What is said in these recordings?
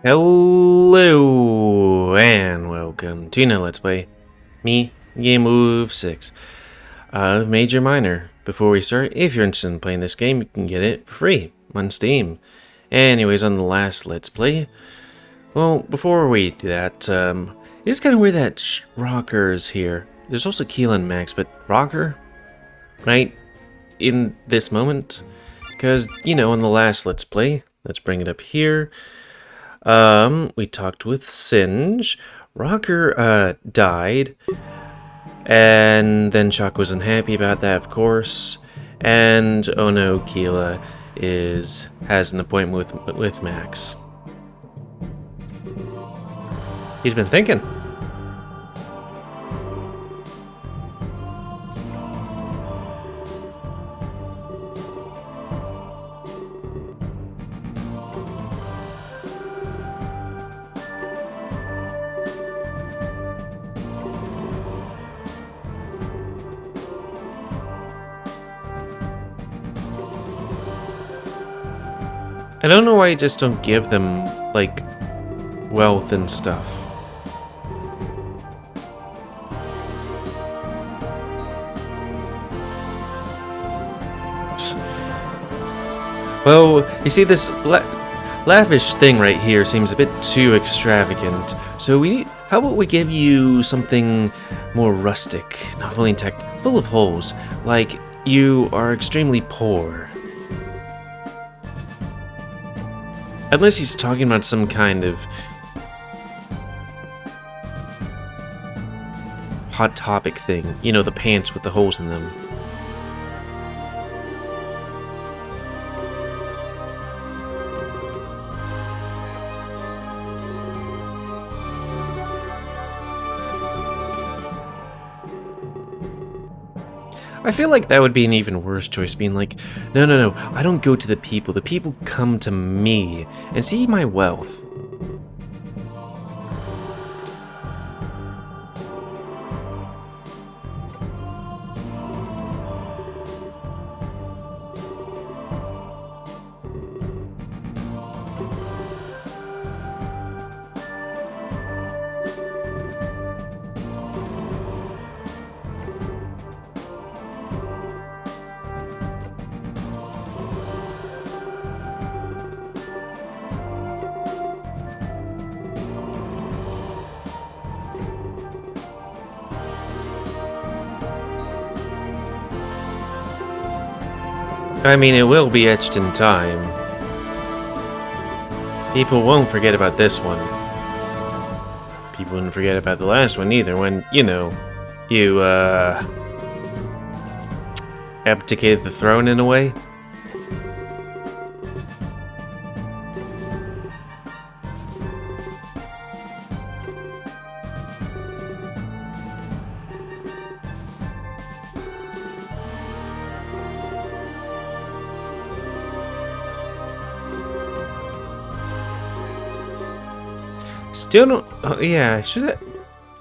Hello and welcome to another Let's Play. Me, GamerWolfSix. Major Minor. Before we start, if you're interested in playing this game, you can get it for free on Steam. Anyways, on the last Let's Play, well, before we do that, it's kind of weird that Rocker's here. There's also Keela and Max, but Rocker, right in this moment, because, you know, in the last Let's Play, let's bring it up here. We talked with Singe. Rocker, died. And then Chuck was unhappy about that, of course. And, oh no, Keela has an appointment with Max. He's been thinking. I don't know why you just don't give them, like, wealth and stuff. Well, you see, this lavish thing right here seems a bit too extravagant. So how about we give you something more rustic, not fully intact, full of holes, like you are extremely poor. Unless he's talking about some kind of hot topic thing. You know, the pants with the holes in them. I feel like that would be an even worse choice, being like, no, I don't go to the people come to me and see my wealth. I mean, it will be etched in time. People won't forget about this one. People wouldn't forget about the last one either, when, you know, you, abdicated the throne in a way. Still don't... Oh, yeah, I should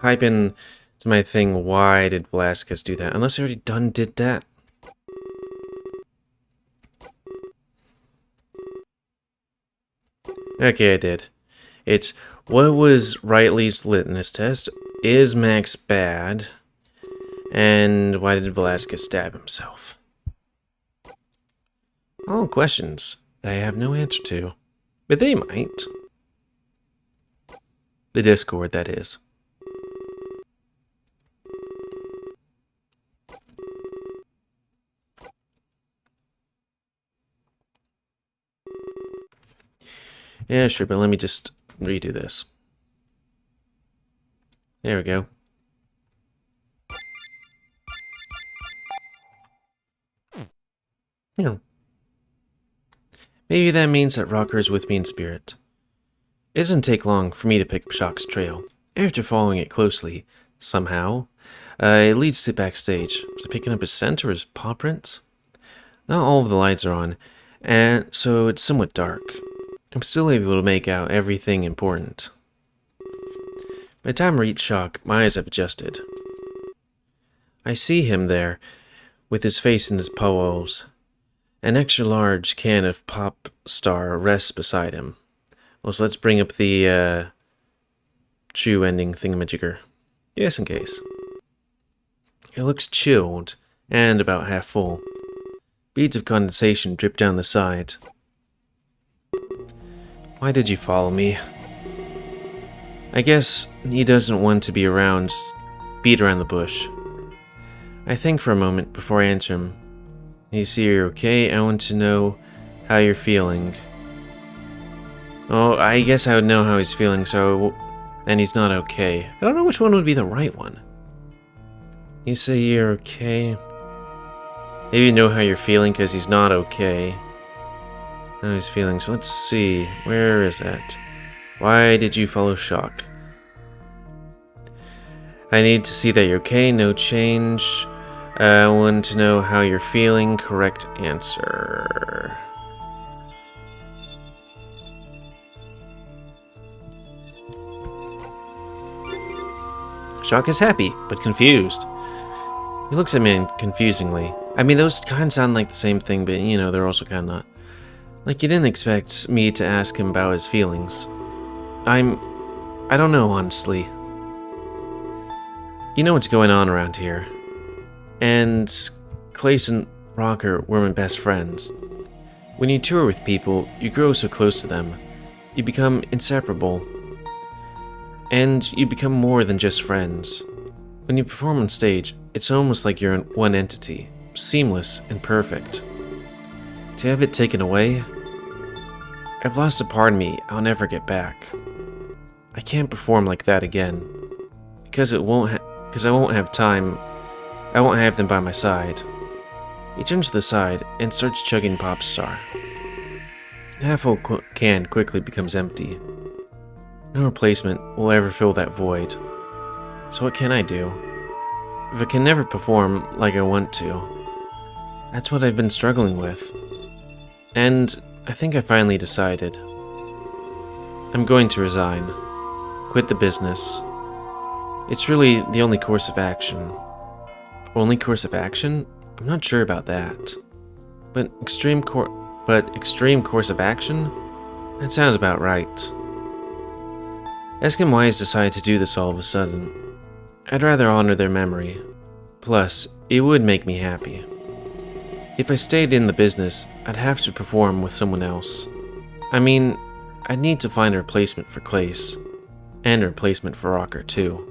type in to my thing, why did Velasquez do that? Unless I already did that. Okay, I did. It's, what was Riley's litmus test? Is Max bad? And why did Velasquez stab himself? All questions I have no answer to. But they might. The Discord, that is. Yeah, sure, but let me just redo this. There we go. Yeah. Maybe that means that Rocker is with me in spirit. It doesn't take long for me to pick up Shock's trail. After following it closely, somehow, it leads to backstage. Was it picking up his scent or his paw prints? Not all of the lights are on, and so it's somewhat dark. I'm still able to make out everything important. By the time I reach Shock, my eyes have adjusted. I see him there, with his face in his paws. An extra large can of Pop Star rests beside him. Also, let's bring up the chew ending thingamajigger, just in case. It looks chilled and about half full. Beads of condensation drip down the side. Why did you follow me? I guess he doesn't want to be around, beat around the bush. I think for a moment before I answer him. You see you're okay? I want to know how you're feeling. Oh, I guess I would know how he's feeling, so... And he's not okay. I don't know which one would be the right one. You say you're okay? Maybe you know how you're feeling because he's not okay. How he's feeling, so let's see. Where is that? Why did you follow Shock? I need to see that you're okay, no change. I want to know how you're feeling. Correct answer. Shock is happy, but confused. He looks at me confusingly. I mean, those kind of sound like the same thing, but you know, they're also kind of not. Like, you didn't expect me to ask him about his feelings. I don't know, honestly. You know what's going on around here. And Clayson Rocker were my best friends. When you tour with people, you grow so close to them. You become inseparable. And you become more than just friends. When you perform on stage, it's almost like you're in one entity, seamless and perfect. To have it taken away, I've lost a part of me I'll never get back. I can't perform like that again, because I won't have time. I won't have them by my side. He turns to the side and starts chugging Popstar. The half-full can quickly becomes empty. No replacement will ever fill that void. So what can I do? If I can never perform like I want to, that's what I've been struggling with. And I think I finally decided. I'm going to resign. Quit the business. It's really the only course of action. Only course of action? I'm not sure about that. But extreme course of action? That sounds about right. Ask him why he's decided to do this all of a sudden. I'd rather honor their memory. Plus, it would make me happy. If I stayed in the business, I'd have to perform with someone else. I mean, I'd need to find a replacement for Clace. And a replacement for Rocker, too.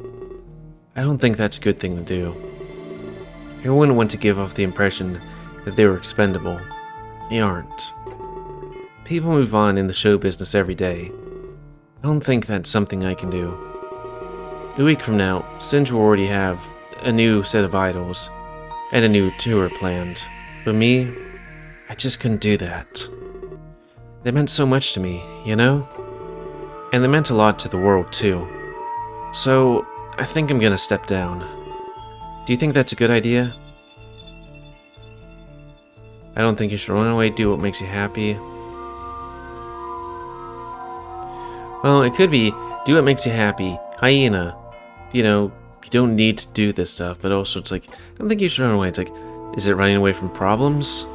I don't think that's a good thing to do. I wouldn't want to give off the impression that they were expendable. They aren't. People move on in the show business every day. I don't think that's something I can do. A week from now, Singe will already have a new set of idols and a new tour planned. But me, I just couldn't do that. They meant so much to me, you know? And they meant a lot to the world, too. So, I think I'm gonna step down. Do you think that's a good idea? I don't think you should run away, do what makes you happy. Well, it could be, do what makes you happy, hyena. You know, you don't need to do this stuff, but also it's like, I don't think you should run away. It's like, is it running away from problems?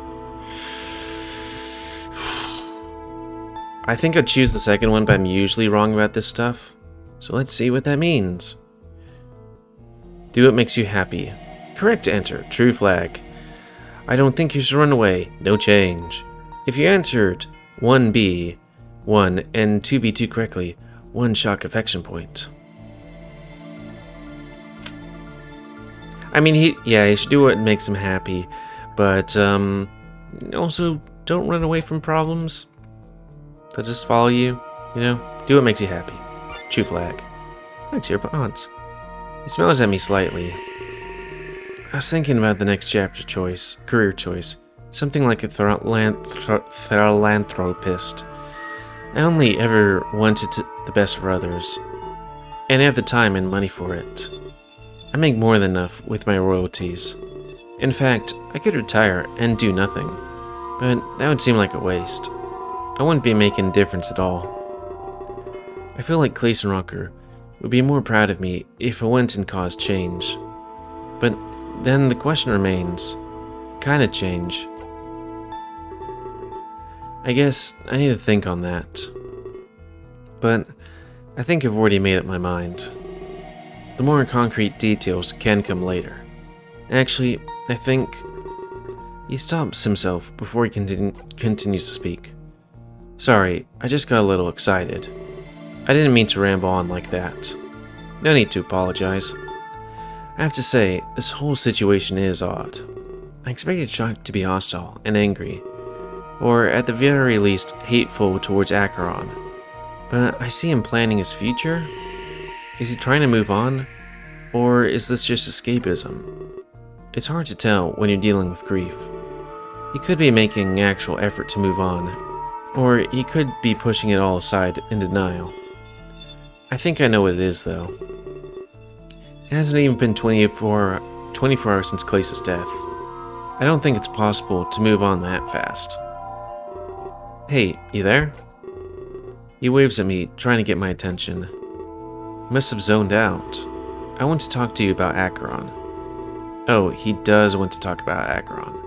I think I'd choose the second one, but I'm usually wrong about this stuff. So let's see what that means. Do what makes you happy. Correct answer, true flag. I don't think you should run away, no change. If you answered 1B, 1, and 2B2 correctly, 1 shock affection point. I mean, he should do what makes him happy, but also don't run away from problems. They'll just follow you, you know? Do what makes you happy. True flag. Thanks, your response. He smiles at me slightly. I was thinking about the next chapter choice, career choice. Something like a philanthropist. I only ever wanted the best for others. And I have the time and money for it. I make more than enough with my royalties. In fact, I could retire and do nothing. But that would seem like a waste. I wouldn't be making a difference at all. I feel like Clayson Rocker would be more proud of me if I went and caused change. But then the question remains, kind of change? I guess I need to think on that. but I think I've already made up my mind. The more concrete details can come later. Actually, I think... He stops himself before he continues to speak. Sorry, I just got a little excited. I didn't mean to ramble on like that. No need to apologize. I have to say, this whole situation is odd. I expected Shock to be hostile and angry, or at the very least hateful towards Acheron. But I see him planning his future? Is he trying to move on? Or is this just escapism? It's hard to tell when you're dealing with grief. He could be making an actual effort to move on, or he could be pushing it all aside in denial. I think I know what it is, though. It hasn't even been 24 hours since Clace's death. I don't think it's possible to move on that fast. Hey, you there? He waves at me, trying to get my attention. Must have zoned out. I want to talk to you about Acheron. Oh, he does want to talk about Acheron.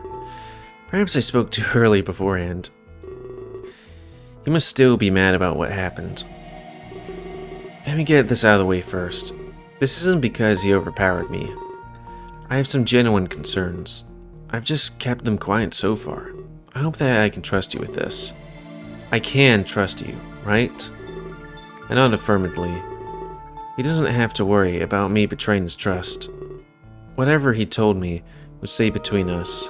Perhaps I spoke too early beforehand. He must still be mad about what happened. Let me get this out of the way first. This isn't because he overpowered me. I have some genuine concerns. I've just kept them quiet so far. I hope that I can trust you with this. I can trust you, right? I nod affirmatively. He doesn't have to worry about me betraying his trust. Whatever he told me would stay between us.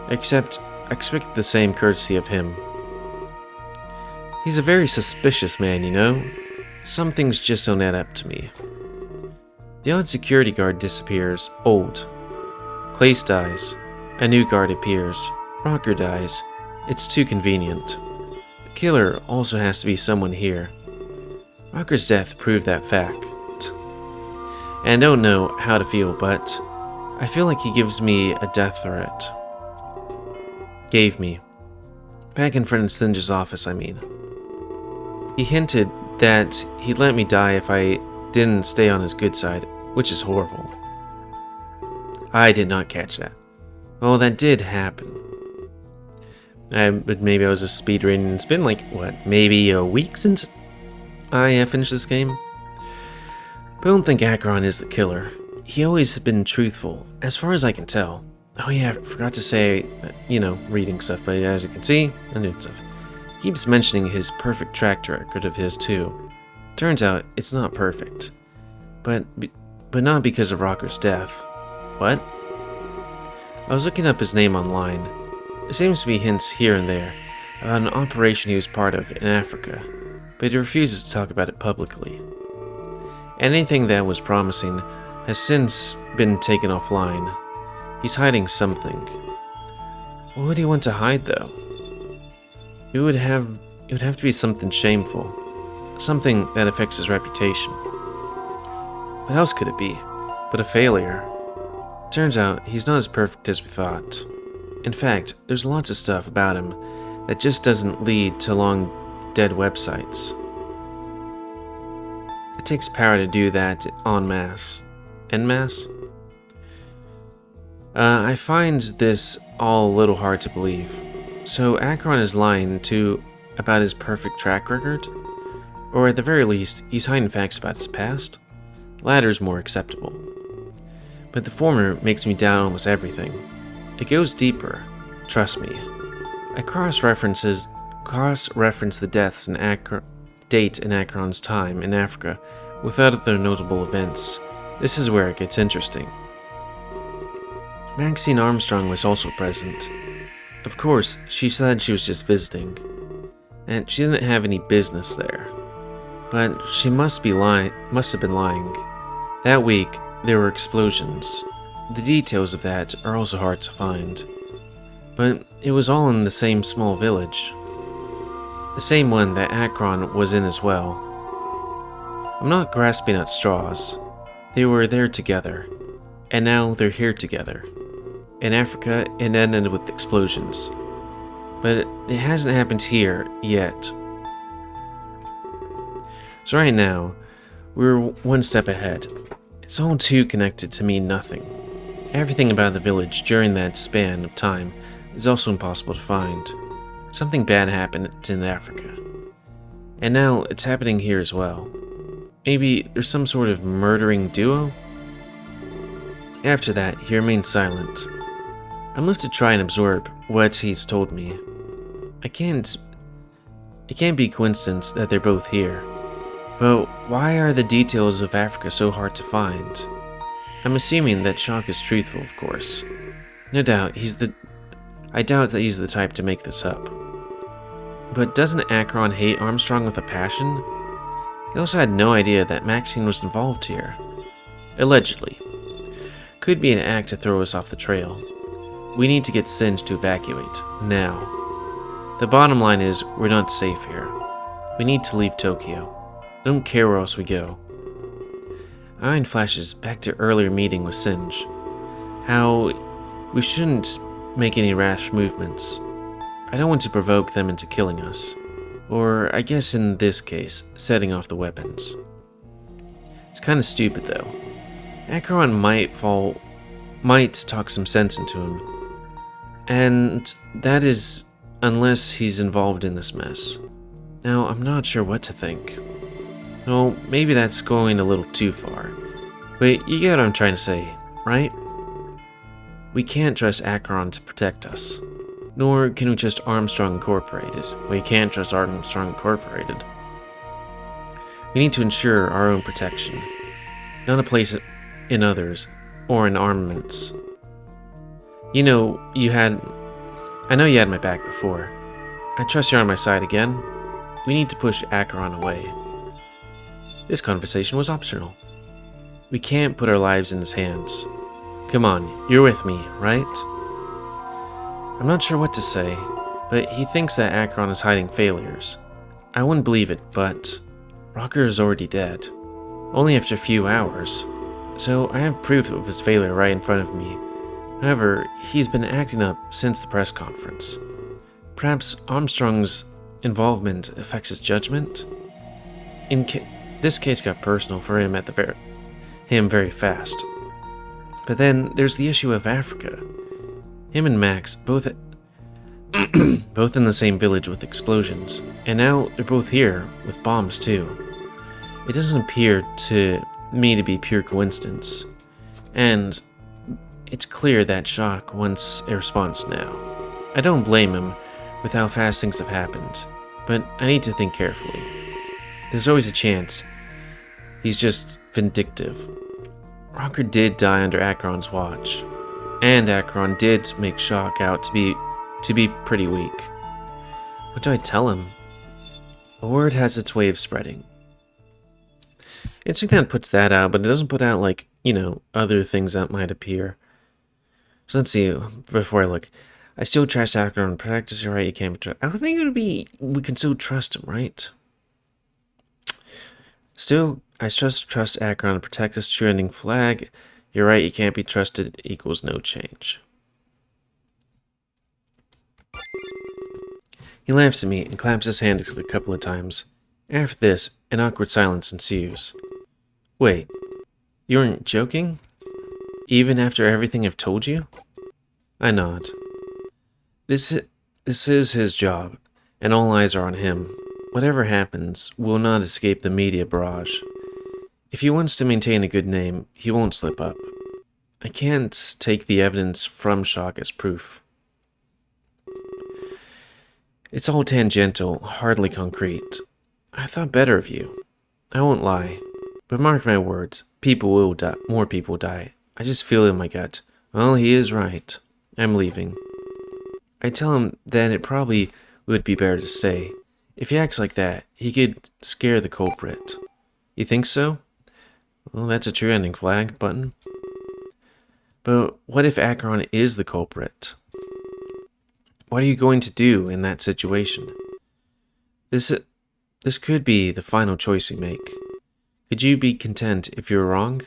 Except, I expect the same courtesy of him. He's a very suspicious man, you know? Some things just don't add up to me. The odd security guard disappears, old. Clace dies. A new guard appears. Rocker dies. It's too convenient. The killer also has to be someone here. Rocker's death proved that fact. And I don't know how to feel, but I feel like he gives me a death threat. Gave me. Back in front of Singe's office, I mean. He hinted that he'd let me die if I didn't stay on his good side, which is horrible. I did not catch that. Well, that did happen. But maybe I was just speedrunning. It's been like, what, maybe a week since I finished this game? But I don't think Acheron is the killer. He always has been truthful, as far as I can tell. Oh yeah, I forgot to say, reading stuff, but as you can see, I knew stuff. He keeps mentioning his perfect track record of his too. Turns out, it's not perfect. But not because of Rocker's death. What? I was looking up his name online. There seems to be hints here and there about an operation he was part of in Africa, but he refuses to talk about it publicly. Anything that was promising has since been taken offline. He's hiding something. What would he want to hide, though? It would have to be something shameful. Something that affects his reputation. What else could it be but a failure? Turns out he's not as perfect as we thought. In fact, there's lots of stuff about him that just doesn't lead to long dead websites. It takes power to do that en masse. En masse? I find this all a little hard to believe. So Acheron is lying about his perfect track record? Or at the very least, he's hiding facts about his past? The latter is more acceptable. But the former makes me doubt almost everything. It goes deeper, trust me. I cross-reference the deaths and date in Acheron's time in Africa with other notable events. This is where it gets interesting. Maxine Armstrong was also present. Of course, she said she was just visiting, and she didn't have any business there. But she must have been lying. That week, there were explosions. The details of that are also hard to find. But it was all in the same small village. The same one that Acheron was in as well. I'm not grasping at straws. They were there together. And now they're here together. In Africa, it ended with explosions. But it hasn't happened here yet. So right now, we're one step ahead. It's all too connected to mean nothing. Everything about the village during that span of time is also impossible to find. Something bad happened in Africa. And now it's happening here as well. Maybe there's some sort of murdering duo? After that, he remained silent. I'm left to try and absorb what he's told me. It can't be coincidence that they're both here. But why are the details of Africa so hard to find? I'm assuming that Shock is truthful, of course. No doubt, I doubt that he's the type to make this up. But doesn't Akron hate Armstrong with a passion? He also had no idea that Maxine was involved here. Allegedly. Could be an act to throw us off the trail. We need to get Singe to evacuate, now. The bottom line is, we're not safe here. We need to leave Tokyo. I don't care where else we go. My mind flashes back to earlier meeting with Singe. How we shouldn't make any rash movements. I don't want to provoke them into killing us. Or, I guess in this case, setting off the weapons. It's kind of stupid though. Akron might talk some sense into him. And that is unless he's involved in this mess. Now, I'm not sure what to think. Well, maybe that's going a little too far. But you get what I'm trying to say, right? We can't trust Akron to protect us. Nor can we trust Armstrong Incorporated. We can't trust Armstrong Incorporated. We need to ensure our own protection. Not a place in others, or in armaments. I know you had my back before. I trust you're on my side again. We need to push Akron away. This conversation was optional. We can't put our lives in his hands. Come on, you're with me, right? I'm not sure what to say, but he thinks that Akron is hiding failures. I wouldn't believe it, but Rocker is already dead. Only after a few hours. So I have proof of his failure right in front of me. However, he's been acting up since the press conference. Perhaps Armstrong's involvement affects his judgment? This case got personal for him very fast. But then there's the issue of Africa. Him and Max, both both in the same village with explosions, and now they're both here with bombs too. It doesn't appear to me to be pure coincidence, and it's clear that Shock wants a response now. I don't blame him with how fast things have happened, but I need to think carefully. There's always a chance he's just vindictive. Rocker did die under Akron's watch, and Akron did make Shock out to be pretty weak. What do I tell him? A word has its way of spreading. Interesting that puts that out, but it doesn't put out, like, other things that might appear. So let's see, before I look. I still trust Akron. Practice, you're right, you can't be trusted. I would think it would be, we can still trust him, right? Still, I trust Akron to protect this true ending flag. You're right, you can't be trusted equals no change. He laughs at me and claps his hand a couple of times. After this, an awkward silence ensues. Wait, you weren't joking? Even after everything I've told you? I nod. This is his job, and all eyes are on him. Whatever happens will not escape the media barrage. If he wants to maintain a good name, he won't slip up. I can't take the evidence from Shock as proof. It's all tangential, hardly concrete. I thought better of you. I won't lie. But mark my words, people will die. More people die. I just feel in my gut. Well, he is right. I'm leaving. I tell him that it probably would be better to stay. If he acts like that, he could scare the culprit. You think so? Well, that's a true ending flag button. But what if Akron is the culprit? What are you going to do in that situation? This could be the final choice you make. Could you be content if you're wrong? ...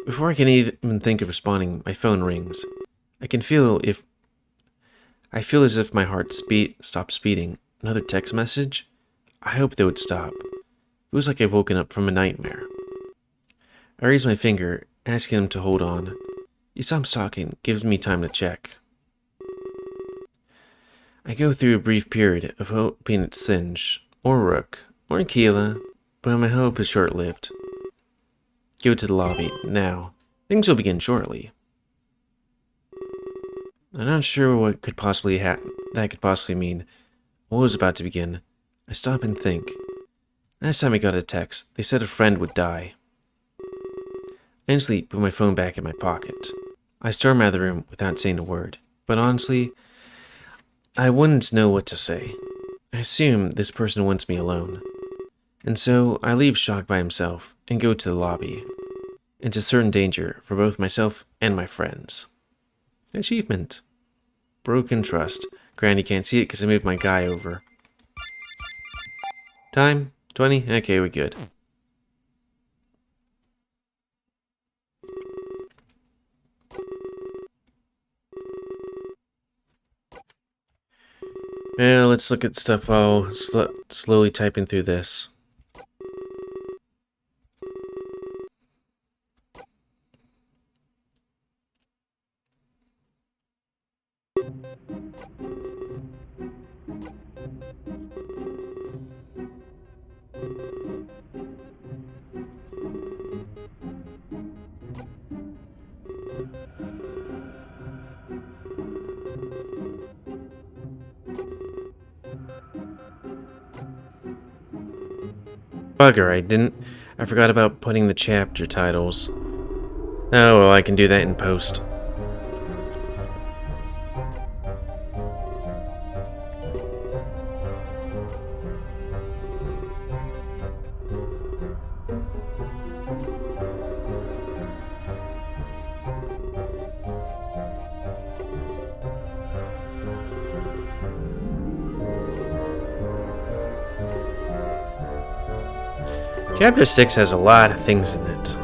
Before I can even think of responding, my phone rings. I feel as if my heart stops beating. Another text message? I hope they would stop. It was like I've woken up from a nightmare. I raise my finger, asking him to hold on. He stops talking, gives me time to check. I go through a brief period of hoping it's Singe, or Rook, or Keela, but my hope is short-lived. Go to the lobby, now. Things will begin shortly. I'm not sure what could possibly that could possibly mean. What was about to begin? I stop and think. Last time I got a text, they said a friend would die. I instantly put my phone back in my pocket. I storm out of the room without saying a word, but honestly, I wouldn't know what to say. I assume this person wants me alone. And so I leave Shock by himself and go to the lobby, into certain danger for both myself and my friends. Achievement. Broken trust. Granny can't see it because I moved my guy over. Time? 20? Okay, we're good. Well, let's look at stuff while slowly typing through this. Bugger, I forgot about putting the chapter titles. Oh well, I can do that in post. Chapter 6 has a lot of things in it.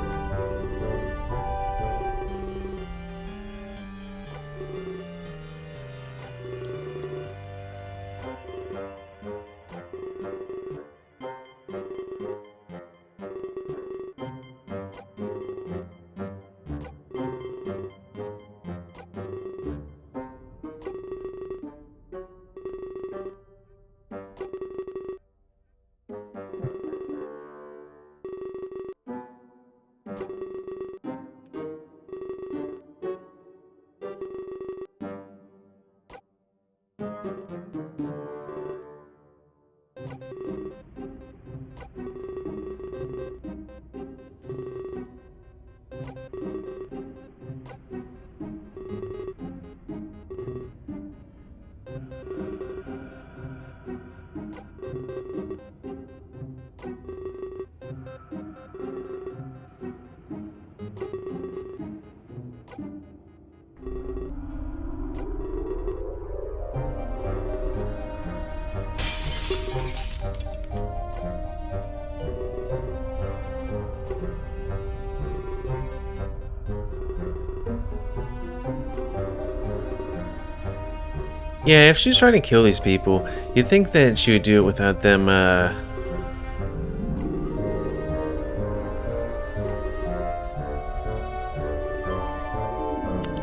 Yeah, if she's trying to kill these people, you'd think that she would do it without them,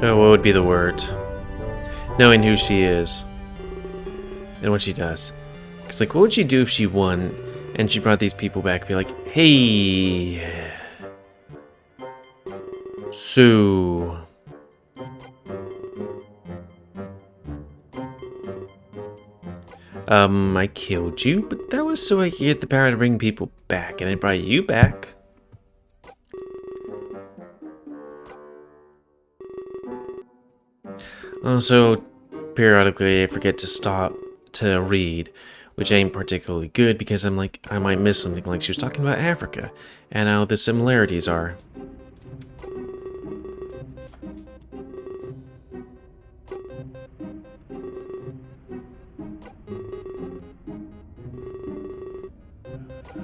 Oh, what would be the word? Knowing who she is. And what she does. Because, like, what would she do if she won and she brought these people back and be like, hey... So... I killed you, but that was so I could get the power to bring people back, and I brought you back. Also, periodically I forget to stop to read, which ain't particularly good because I'm like, I might miss something, like she was talking about Africa, and how the similarities are.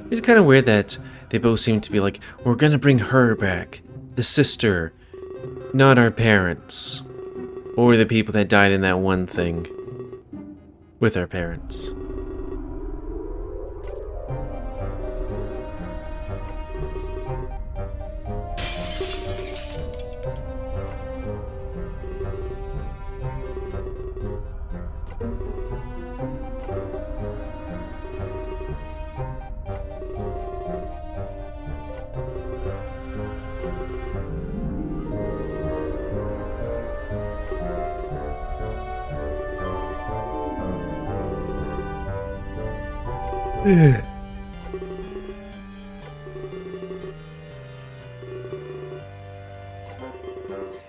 It's kind of weird that they both seem to be like, we're gonna bring her back. The sister. Not our parents. Or the people that died in that one thing. With our parents.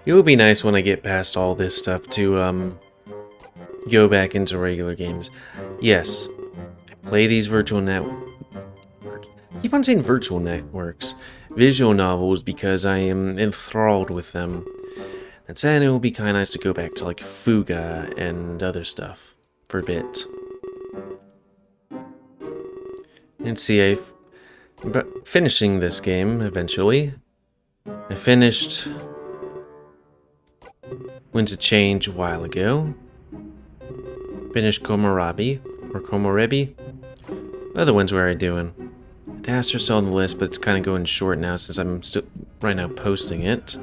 It would be nice when I get past all this stuff to go back into regular games. Yes, I play these keep on saying virtual networks, visual novels, because I am enthralled with them. That said, it would be kind of nice to go back to like Fuga and other stuff for a bit. And see, but finishing this game eventually. I finished Winds of Change a while ago. Finished Komorebi, or Komorebi. Other ones where are I doing? Daster's still on the list, but it's kind of going short now since I'm still right now posting it.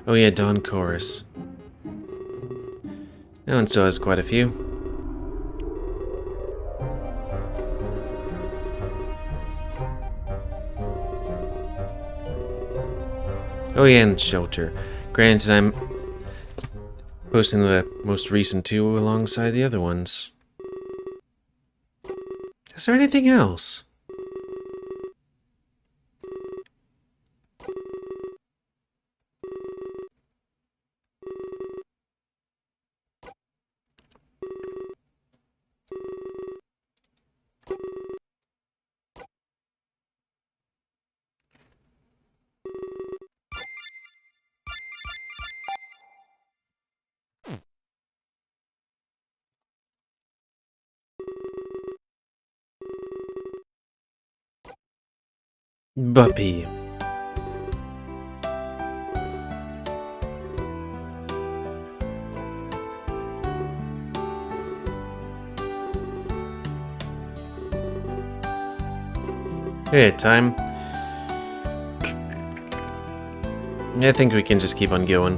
Oh yeah, Dawn Chorus. That one still has quite a few. Oh yeah, and Shelter. Granted, I'm posting the most recent two alongside the other ones. Is there anything else? Buppy. Hey, time. I think we can just keep on going.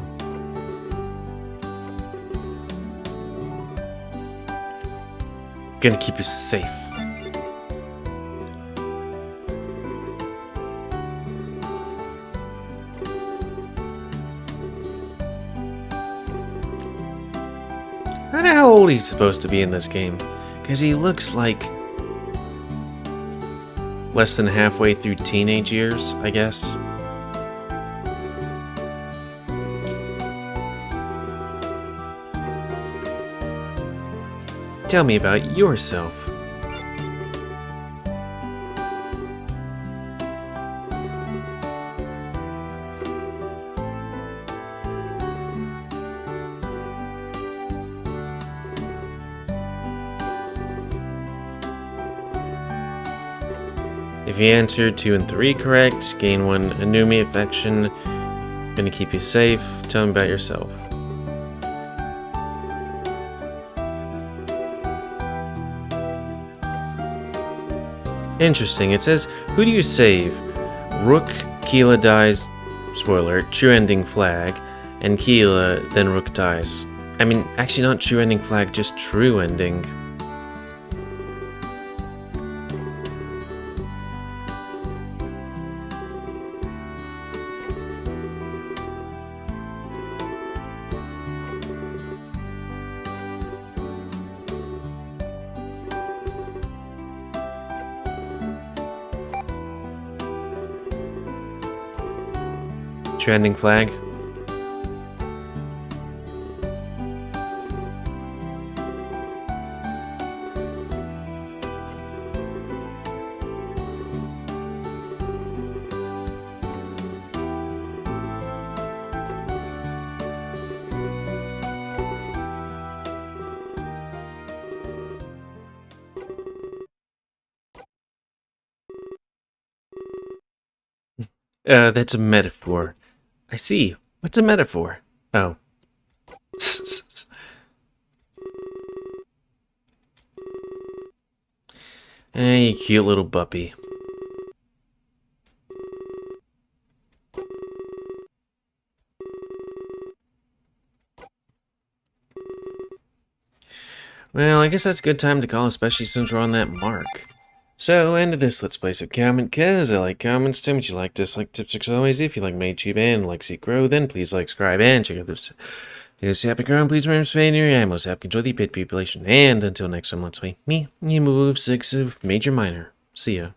Gonna keep you safe. I don't know how old he's supposed to be in this game, because he looks like less than halfway through teenage years, I guess. Tell me about yourself. If you answered 2 and 3 correct, gain 1 Anumi affection. Gonna keep you safe. Tell me about yourself. Interesting. It says, who do you save? Rook, Keela dies. Spoiler, true ending flag. And Keela, then Rook dies. I mean, actually not true ending flag, just true ending. Trending flag. That's a metaphor. I see. What's a metaphor? Oh. Hey, you cute little puppy. Well, I guess that's a good time to call, especially since we're on that mark. So, end of this Let's Play. So comment, cause I like comments. Tell me what you like, dislike, tips, tricks, always. If you like my YouTube and like see it grow, then please like, subscribe, and check out this Here's Happy Crown, please remember to spay your animals, help control the pet population, and until next time, let's play me, GamerWolfSix of Major Minor. See ya.